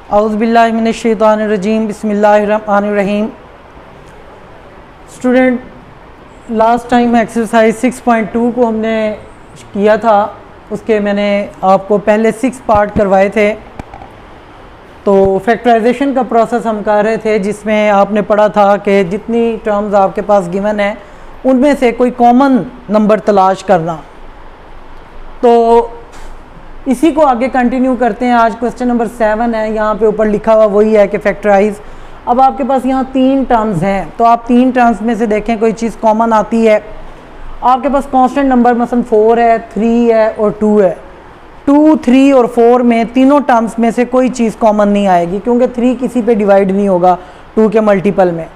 औज़ुबिल्लाहिमिनश्शैतानिर्रजीम बिस्मिल्लाहिर्रहमानिर्रहीम। Student, last time exercise 6.2 को हमने किया था, उसके मैंने आपको पहले 6 पार्ट करवाए थे। तो फैक्टराइजेशन का प्रोसेस हम कर रहे थे, जिसमें आपने पढ़ा था कि जितनी टर्म्स आपके पास गिवन है उनमें से कोई कॉमन नंबर तलाश करना। तो इसी को आगे कंटिन्यू करते हैं। आज क्वेश्चन नंबर 7 है, यहाँ पे ऊपर लिखा हुआ वही है कि फैक्टराइज। अब आपके पास यहाँ 3 टर्म्स हैं, तो आप 3 टर्म्स में से देखें कोई चीज़ कॉमन आती है। आपके पास कांस्टेंट नंबर मसलन 4 है, 3 है और 2 है। 2, 3 और 4 में तीनों टर्म्स में से कोई चीज़ कॉमन नहीं आएगी, क्योंकि 3 किसी पे डिवाइड नहीं होगा 2 के मल्टीपल में।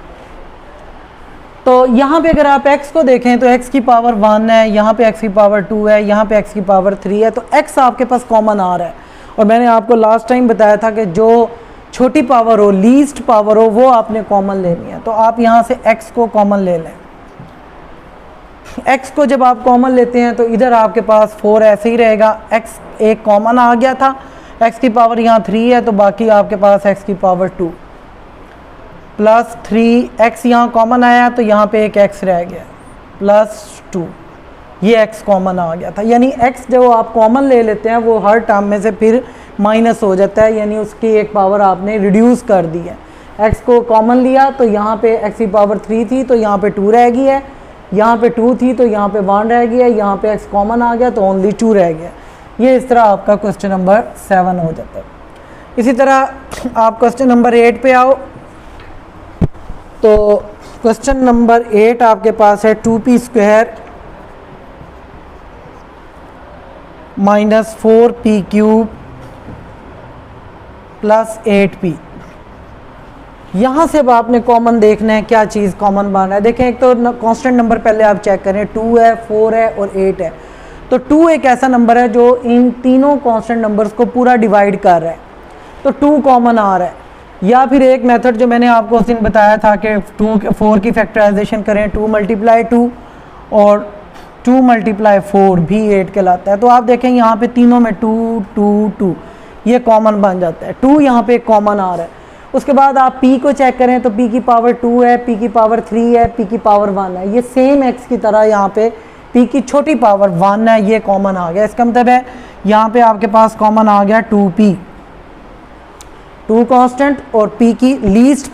तो यहाँ पे अगर आप x को देखें तो x की पावर 1 है, यहाँ पे x की पावर 2 है, यहाँ पे x की पावर 3 है, तो x आपके पास कॉमन आ रहा है। और मैंने आपको लास्ट टाइम बताया था कि जो छोटी पावर हो, लीस्ट पावर हो, वो आपने कॉमन लेनी है। तो आप यहाँ से x को कॉमन ले लें। x को जब आप कॉमन लेते हैं तो इधर आपके पास 4 ऐसे ही रहेगा, x एक कॉमन आ गया था, x की पावर यहाँ 3 है, तो बाकी आपके पास x की पावर 2 प्लस 3x यहाँ कॉमन आया, तो यहाँ पे एक x रह गया प्लस 2, ये x कॉमन आ गया था। यानी x जो आप कॉमन ले लेते हैं वो हर टर्म में से फिर माइनस हो जाता है, यानी उसकी एक पावर आपने रिड्यूस कर दी है। x को कॉमन लिया तो यहाँ पे x की पावर 3 थी, तो यहाँ पे 2 रह गई है, यहाँ पे 2 थी तो यहाँ पे 1 रह गया, यहाँ पे x कॉमन आ गया तो ओनली 2 रह गया। ये इस तरह आपका क्वेश्चन नंबर 7 हो जाता है। इसी तरह आप क्वेश्चन नंबर 8 पे आओ। तो क्वेश्चन नंबर 8 आपके पास है 2p² minus 4p³ plus 8p। यहाँ से अब आपने कॉमन देखना है, क्या चीज़ कॉमन बन रहा है। देखें, एक तो कांस्टेंट नंबर पहले आप चेक करें, 2 है, 4 है और 8 है। तो 2 एक ऐसा नंबर है जो इन तीनों कांस्टेंट नंबर्स को पूरा डिवाइड कर रहा है, तो 2 कॉमन आ रहा है। या फिर एक मेथड जो मैंने आपको उस दिन बताया था कि 4 की फैक्टराइजेशन करें, 2 × 2 और 2 × 4 भी 8 कहलाता है। तो आप देखें यहाँ पे तीनों में 2 2 2 ये कॉमन बन जाता है, 2 यहाँ पे कॉमन आ रहा है। उसके बाद आप p को चेक करें तो p की पावर 2 है, p की पावर 3 है, p की पावर 1 है। ये सेम x की तरह यहाँ पे p की छोटी पावर 1 है, ये कॉमन आ गया। इसका मतलब है यहाँ पे आपके पास कॉमन आ गया 2p, 2 कांस्टेंट, और p की लीस्ट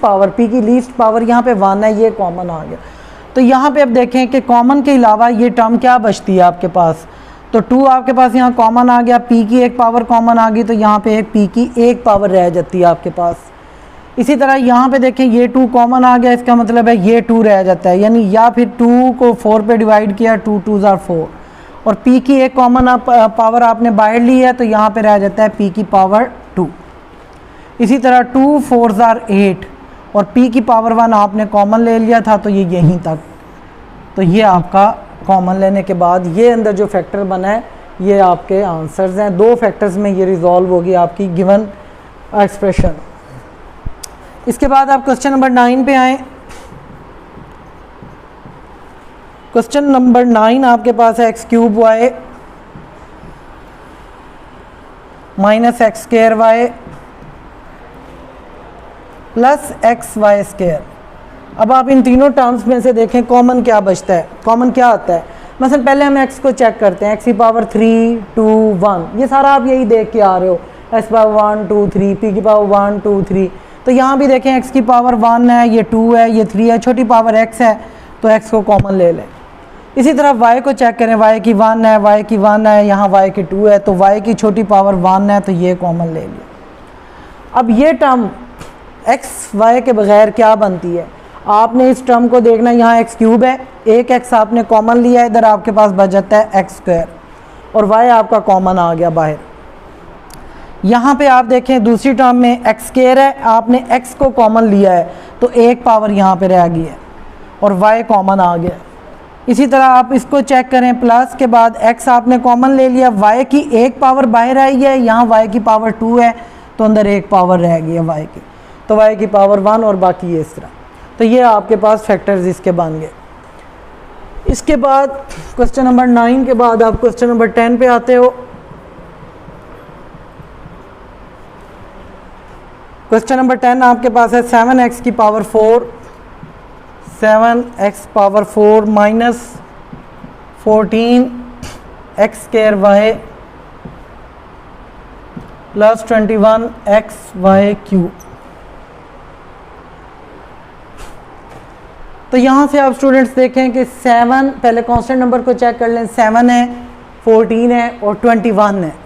पावर यहाँ पे 1 है, ये कॉमन आ गया। तो यहाँ पे अब देखें कि कॉमन के अलावा ये टर्म क्या बचती है आपके पास। तो 2 आपके पास यहाँ कॉमन आ गया, p की एक पावर कॉमन आ गई, तो यहाँ पे एक p की एक पावर रह जाती है आपके पास। इसी तरह यहाँ पे देखें ये 2 कॉमन आ गया, इसका मतलब है ये 2 रह जाता है, यानी या फिर 2 को 4 पे डिवाइड किया, 2 2s are 4, और p की एक कॉमन पावर आपने बाहर ली है, तो यहाँ पे रह जाता है p की पावर 2। इसी तरह 2 4s are 8 और p की पावर 1 आपने कॉमन ले लिया था, तो ये यहीं तक। तो ये आपका कॉमन लेने के बाद ये अंदर जो फैक्टर बना है ये आपके आंसर्स हैं। 2 फैक्टर्स में ये रिजॉल्व होगी आपकी गिवन एक्सप्रेशन। इसके बाद आप क्वेश्चन नंबर 9 पे आएँ। क्वेश्चन नंबर 9 आपके पास है x³ minus x² plus xy²। अब आप इन तीनों टर्म्स में से देखें कॉमन क्या बचता है, कॉमन क्या आता है। मसलन पहले हम x को चेक करते हैं, x की पावर 3 2 1, ये सारा आप यही देख के आ रहे हो, x की पावर 1 2 3, p की पावर 1 2 3। तो यहाँ भी देखें x की पावर 1 है, ये 2 है, ये 3 है, छोटी पावर x है, तो x को कॉमन ले लें। इसी तरह y को चेक करें, y की 1 है, y की 1 है, यहाँ y की 2 है, तो y की छोटी पावर 1 है, तो ये कॉमन ले लिया। अब ये टर्म x y के बगैर क्या बनती है, आपने इस टर्म को देखना, यहाँ x³ है, एक x आपने कॉमन लिया है, इधर आपके पास बच जाता है x² और y आपका कॉमन आ गया बाहर। यहाँ पे आप देखें दूसरी टर्म में x² है, आपने x को कॉमन लिया है, तो एक पावर यहाँ पे रह गई है और y कॉमन आ गया। इसी तरह आप इसको चेक करें, प्लस के बाद x आपने कॉमन ले लिया, y की एक पावर बाहर आई है, यहाँ y की पावर 2 है, तो अंदर एक पावर रह गई है y की, तो y की पावर 1 और बाकी ये इस तरह। तो ये आपके पास फैक्टर्स इसके बन गए। इसके बाद क्वेश्चन नंबर 9 के बाद आप क्वेश्चन नंबर 10 पे आते हो। क्वेश्चन नंबर 10 आपके पास है 7x की power 4, 7x power 4 minus 14x square y plus 21xy cube. तो यहाँ से आप स्टूडेंट्स देखें कि 7, पहले कांस्टेंट नंबर को चेक कर लें, 7 है, 14 है और 21 है।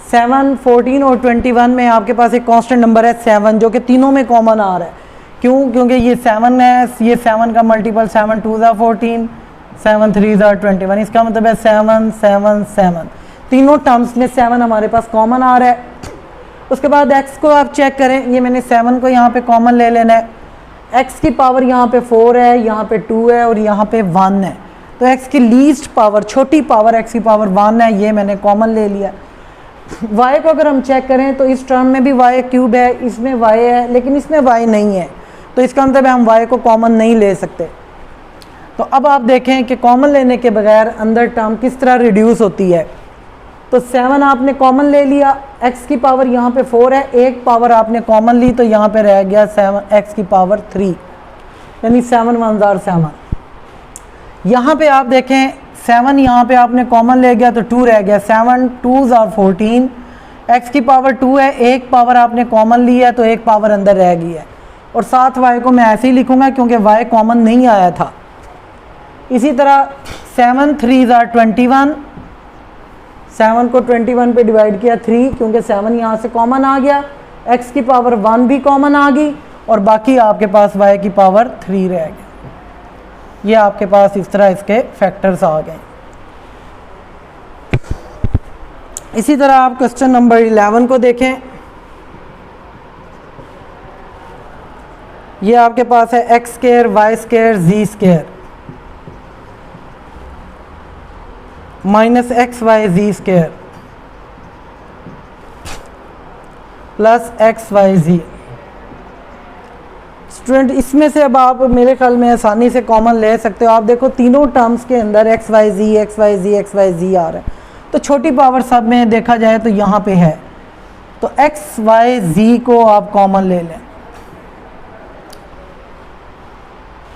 7, 14 और 21 में आपके पास एक कांस्टेंट नंबर है 7, जो कि तीनों में कॉमन आ रहा है। क्यों? क्योंकि ये 7 है, ये 7 का मल्टीपल 7 2 ज़ा 14, 7 3 ज़ा 21, इसका मतलब है 7 7 7, तीनों टर्म्स में 7 हमारे पास कॉमन आ रहा है। उसके बाद x को आप चेक करें, ये मैंने 7 को यहाँ पे कॉमन ले लेना है। x की पावर यहाँ पे 4 है, यहाँ पे 2 है और यहाँ पे 1 है, तो x की लीस्ट पावर, छोटी पावर x की पावर 1 है, ये मैंने कॉमन ले लिया। y को अगर हम चेक करें तो इस टर्म में भी y क्यूब है, इसमें y है, लेकिन इसमें y नहीं है, तो इसका मतलब है हम y को कॉमन नहीं ले सकते। तो अब आप देखें कि कॉमन लेने के बगैर अंदर टर्म किस तरह रिड्यूस होती है। तो 7 आपने कॉमन ले लिया, x की पावर यहाँ पे 4 है, एक पावर आपने कॉमन ली तो यहाँ पे रह गया 7x की पावर 3, यानी 7 1 ज़ार 7। यहाँ पे आप देखें 7 यहाँ पे आपने कॉमन ले गया तो 2 रह गया, 7 2 ज़ार 14, x की पावर 2 है, एक पावर आपने कॉमन ली है तो एक पावर अंदर रह गई है। और साथ y को मैं ऐसे ही लिखूँगा क्योंकि y कॉमन नहीं आया था। इसी तरह 7 3 ज़ार 21, 7 को 21 पे डिवाइड किया 3, क्योंकि 7 यहाँ से कॉमन आ गया, x की पावर 1 भी कॉमन आ गई और बाकी आपके पास y की पावर 3 रह गया। ये आपके पास इस तरह इसके फैक्टर्स आ गए। इसी तरह आप क्वेश्चन नंबर 11 को देखें, ये आपके पास है x square y square z square minus x y z square plus x y z. Student इसमें से अब आप मेरे ख्याल में आसानी से कॉमन ले सकते हो। आप देखो तीनों टर्म्स के अंदर एक्स वाई जी एक्स वाई जी एक्स वाई जी आ रहा है, तो छोटी पावर सब में देखा जाए तो यहाँ पे है, तो एक्स वाई जी को आप कॉमन ले लें।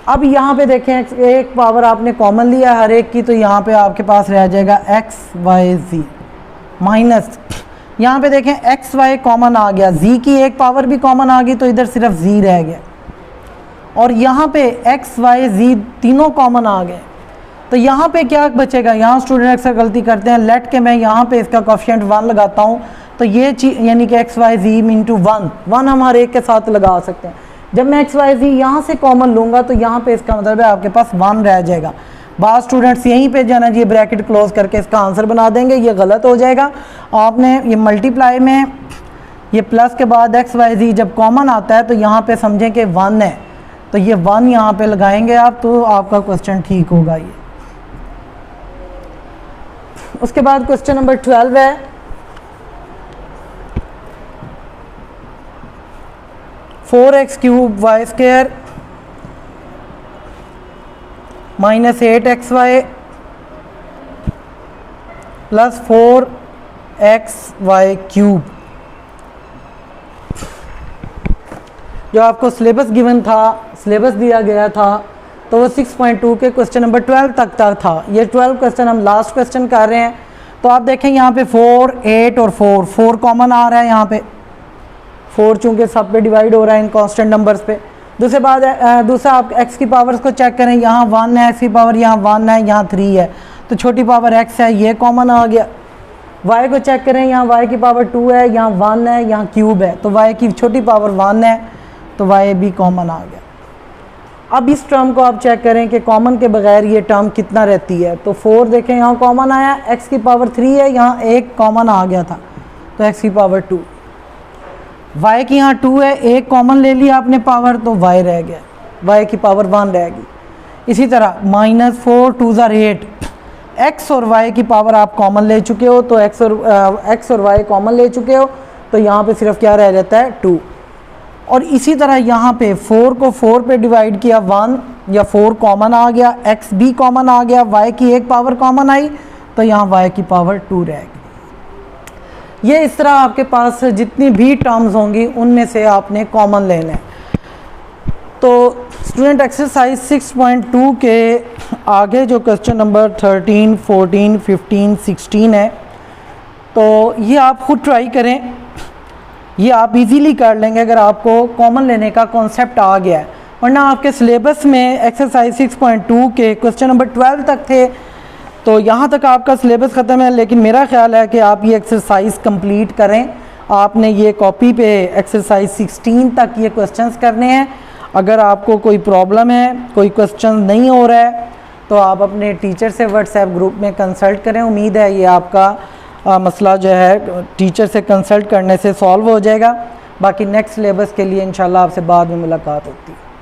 अब यहाँ पे देखें एक पावर आपने कॉमन लिया हर एक की, तो यहाँ पे आपके पास रह जाएगा एक्स वाई जी माइनस, यहाँ पे देखें एक्स वाई कॉमन आ गया, जी की एक पावर भी कॉमन आ गई तो इधर सिर्फ जी रह गया, और यहाँ पे एक्स वाई जी तीनों कॉमन आ गए, तो यहाँ पे क्या बचेगा। यहाँ स्टूडेंट अक्सर गलती करते हैं, लेट के मैं यहाँ पे इसका कोफिशिएंट 1 लगाता हूँ, तो ये चीज यानी कि एक्स वाई जी इंटू 1 हम हर एक के साथ लगा सकते हैं। जब मैं एक्स वाई जी यहाँ से कॉमन लूँगा तो यहाँ पे इसका मतलब है आपके पास 1 रह जाएगा। बाद स्टूडेंट्स यहीं पे जाना जी ब्रैकेट क्लोज करके इसका आंसर बना देंगे, ये गलत हो जाएगा। आपने ये मल्टीप्लाई में ये प्लस के बाद एक्स वाई जी जब कॉमन आता है तो यहाँ पे समझें कि 1 है, तो ये 1 यहाँ पे लगाएंगे आप, तो आपका क्वेश्चन ठीक होगा ये। उसके बाद क्वेश्चन नंबर 12 है 4x cube Y square minus 8xy plus 4xy cube. जो आपको सिलेबस गिवन था, सिलेबस दिया गया था, तो वो 6.2 के क्वेश्चन नंबर 12 तक था। ये 12 क्वेश्चन हम लास्ट क्वेश्चन कर रहे हैं। तो आप देखें यहाँ पे 4 8 और 4 कॉमन आ रहा है, यहाँ पे 4 चूँकि सब पे डिवाइड हो रहा है इन कांस्टेंट नंबर्स पे। दूसरा आप x की पावर्स को चेक करें, यहाँ 1 है, x की पावर यहाँ 1 है, यहाँ 3 है, तो छोटी पावर x है, ये कॉमन आ गया। y को चेक करें, यहाँ y की पावर 2 है, यहाँ 1 है, यहाँ क्यूब है, तो y की छोटी पावर 1 है, तो y भी कॉमन आ गया। अब इस टर्म को आप चेक करें कि कॉमन के बगैर ये टर्म कितना रहती है। तो 4 देखें यहाँ कॉमन आया, x की पावर 3 है, यहाँ एक कॉमन आ गया था, तो x की पावर 2। y की यहाँ 2 है, एक कॉमन ले लिया आपने पावर, तो y रह गया, y की पावर 1 रह गई। इसी तरह माइनस 4 2 ज़ार 8, x और y की पावर आप कॉमन ले चुके हो, तो x और y कॉमन ले चुके हो, तो यहाँ पे सिर्फ क्या रह जाता है 2। और इसी तरह यहाँ पे 4 को 4 पे डिवाइड किया 1 या 4 कॉमन आ गया, x भी कॉमन आ गया, y की एक पावर कॉमन आई, तो यहाँ y की पावर 2 रह गई। ये इस तरह आपके पास जितनी भी टर्म्स होंगी उनमें से आपने कॉमन लेना है। तो स्टूडेंट एक्सरसाइज 6.2 के आगे जो क्वेश्चन नंबर 13, 14, 15, 16 है, तो ये आप खुद ट्राई करें, ये आप इजीली कर लेंगे अगर आपको कॉमन लेने का कॉन्सेप्ट आ गया है। वरना आपके सिलेबस में एक्सरसाइज 6.2 के क्वेश्चन नंबर 12 तक थे, तो यहाँ तक आपका सिलेबस ख़त्म है। लेकिन मेरा ख्याल है कि आप ये एक्सरसाइज कंप्लीट करें। आपने ये कॉपी पे एक्सरसाइज 16 तक ये क्वेश्चंस करने हैं। अगर आपको कोई प्रॉब्लम है, कोई क्वेश्चन नहीं हो रहा है, तो आप अपने टीचर से व्हाट्सएप ग्रुप में कंसल्ट करें। उम्मीद है ये आपका मसला जो है टीचर से कंसल्ट करने से सॉल्व हो जाएगा। बाकी नेक्स्ट सिलेबस के लिए इंशाल्लाह आपसे बाद में मुलाकात होती है।